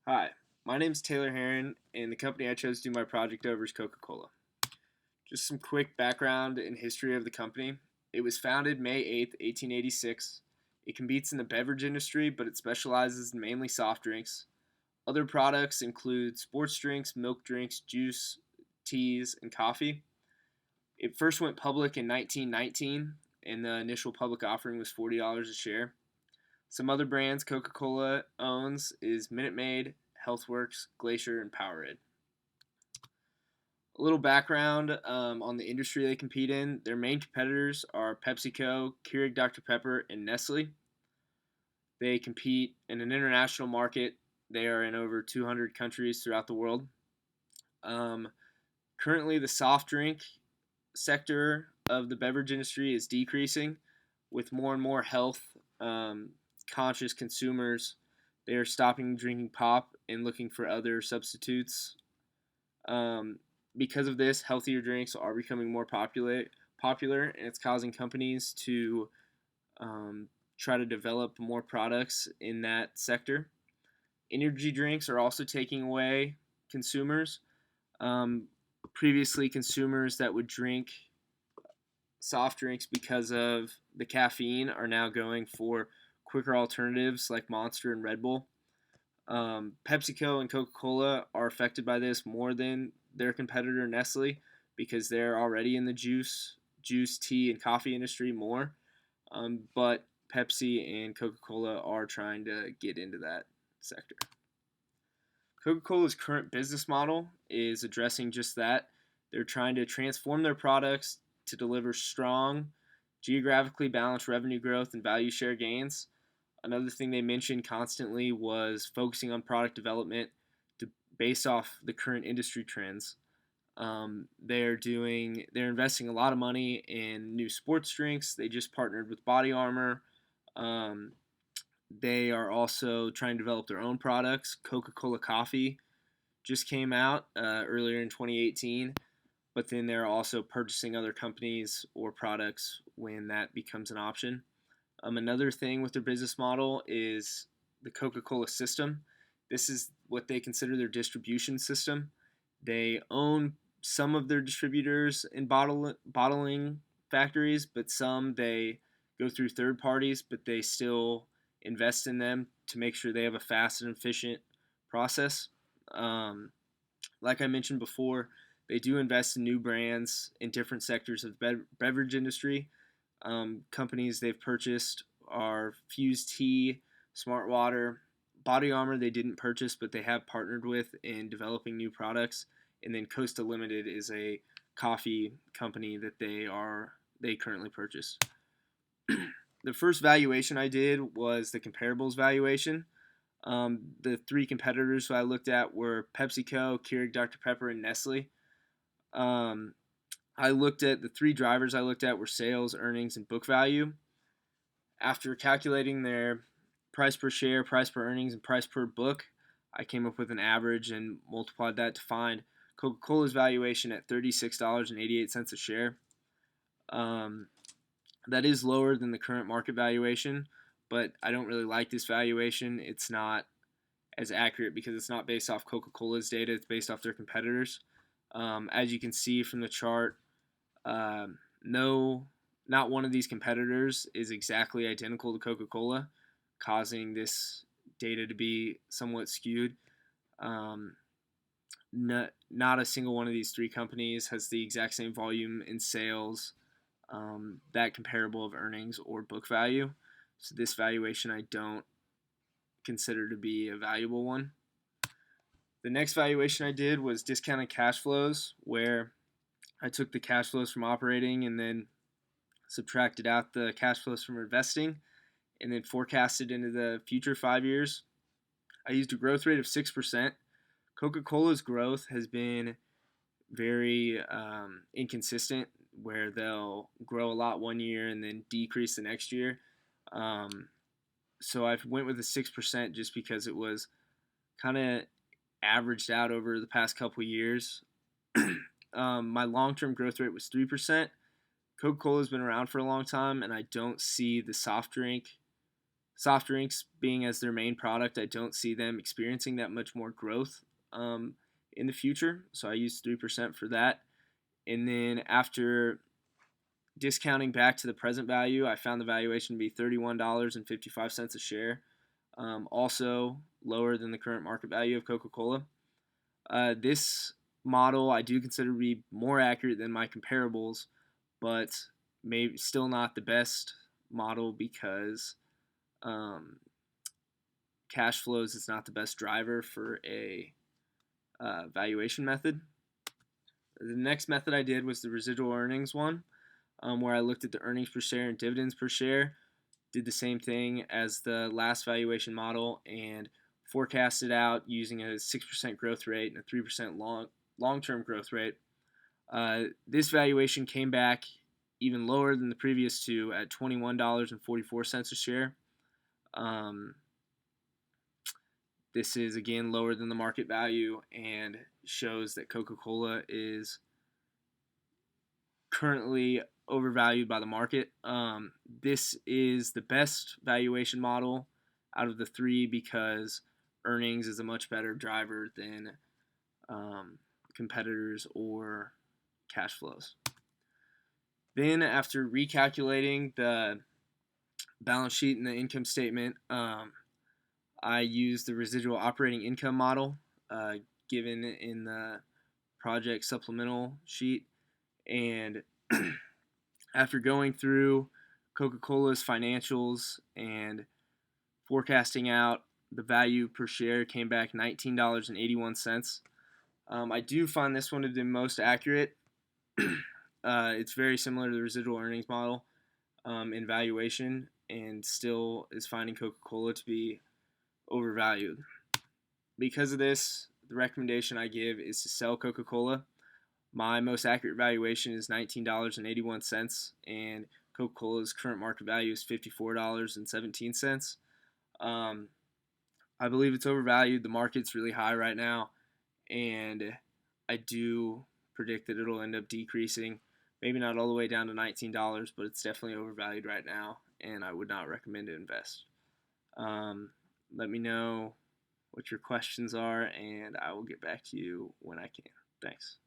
Hi, my name is Taylor Heron, and the company I chose to do my project over is Coca-Cola. Just some quick background and history of the company. It was founded May 8th, 1886. It competes in the beverage industry, but it specializes in mainly soft drinks. Other products include sports drinks, milk drinks, juice, teas, and coffee. It first went public in 1919, and the initial public offering was $40 a share. Some other brands Coca-Cola owns is Minute Maid, Healthworks, Glacier, and Powerade. A little background on the industry they compete in. Their main competitors are PepsiCo, Keurig Dr. Pepper, and Nestle. They compete in an international market. They are in over 200 countries throughout the world. Um, Currently, the soft drink sector of the beverage industry is decreasing with more and more health conscious consumers. They are stopping drinking pop and looking for other substitutes. Um, because of this, healthier drinks are becoming more popular, and it's causing companies to um, try to develop more products in that sector. Energy drinks are also taking away consumers. Um, Previously, consumers that would drink soft drinks because of the caffeine are now going for quicker alternatives like Monster and Red Bull. PepsiCo and Coca-Cola are affected by this more than their competitor Nestle because they're already in the juice, tea, and coffee industry more. But Pepsi and Coca-Cola are trying to get into that sector. Coca-Cola's current business model is addressing just that. They're trying to transform their products to deliver strong, geographically balanced revenue growth and value share gains. Another thing they mentioned constantly was focusing on product development to base off the current industry trends. They're investing a lot of money in new sports drinks. They just partnered with Body Armor. Um, they are also trying to develop their own products. Coca-Cola Coffee just came out earlier in 2018, but then they're also purchasing other companies or products when that becomes an option. Another thing with their business model is the Coca-Cola system. This is what they consider their distribution system. They own some of their distributors and bottling factories, but some they go through third parties, but they still invest in them to make sure they have a fast and efficient process. Um, like I mentioned before, they do invest in new brands in different sectors of the beverage industry. Companies they've purchased are Fuse Tea, Smart Water, Body Armor. They didn't purchase, but they have partnered with in developing new products. And then Costa Limited is a coffee company that they currently purchased. The first valuation I did was the comparables valuation. The three competitors I looked at were PepsiCo, Keurig Dr. Pepper, and Nestle. Um, I looked at the three drivers I looked at were sales, earnings, and book value. After calculating their price per share, price per earnings, and price per book, I came up with an average and multiplied that to find Coca-Cola's valuation at $36.88 a share. That is lower than the current market valuation, but I don't really like this valuation. It's not as accurate because it's not based off Coca-Cola's data, it's based off their competitors. As you can see from the chart, no, not one of these competitors is exactly identical to Coca-Cola, causing this data to be somewhat skewed. Not a single one of these three companies has the exact same volume in sales, that comparable of earnings or book value. So this valuation I don't consider to be a valuable one. The next valuation I did was discounted cash flows, where I took the cash flows from operating and then subtracted out the cash flows from investing and then forecasted into the future 5 years. I used a growth rate of 6%. Coca-Cola's growth has been very inconsistent, where they'll grow a lot one year and then decrease the next year. So I went with a 6% just because it was kind of averaged out over the past couple of years. My long-term growth rate was 3%. Coca-Cola has been around for a long time, and I don't see the soft drink Soft drinks being as their main product, I don't see them experiencing that much more growth in the future. So I use 3% for that. And then after discounting back to the present value, I found the valuation to be $31.55 a share, also lower than the current market value of Coca-Cola. This model I do consider to be more accurate than my comparables, but maybe still not the best model because cash flows is not the best driver for a valuation method. The next method I did was the residual earnings one, where I looked at the earnings per share and dividends per share, did the same thing as the last valuation model, and forecasted out using a 6% growth rate and a 3% long-term growth rate. This valuation came back even lower than the previous two at $21.44 a share. This is again lower than the market value and shows that Coca-Cola is currently overvalued by the market. This is the best valuation model out of the three because earnings is a much better driver than competitors or cash flows. Then after recalculating the balance sheet and the income statement, I used the residual operating income model given in the project supplemental sheet. And after going through Coca-Cola's financials and forecasting out the value per share, came back $19.81. I do find this one to be the most accurate. It's very similar to the residual earnings model in valuation, and still is finding Coca-Cola to be overvalued. Because of this, the recommendation I give is to sell Coca-Cola. My most accurate valuation is $19.81, and Coca-Cola's current market value is $54.17. I believe it's overvalued. The market's really high right now, and I do predict that it'll end up decreasing. Maybe not all the way down to $19, but it's definitely overvalued right now, and I would not recommend to invest. Let me know what your questions are, and I will get back to you when I can. Thanks.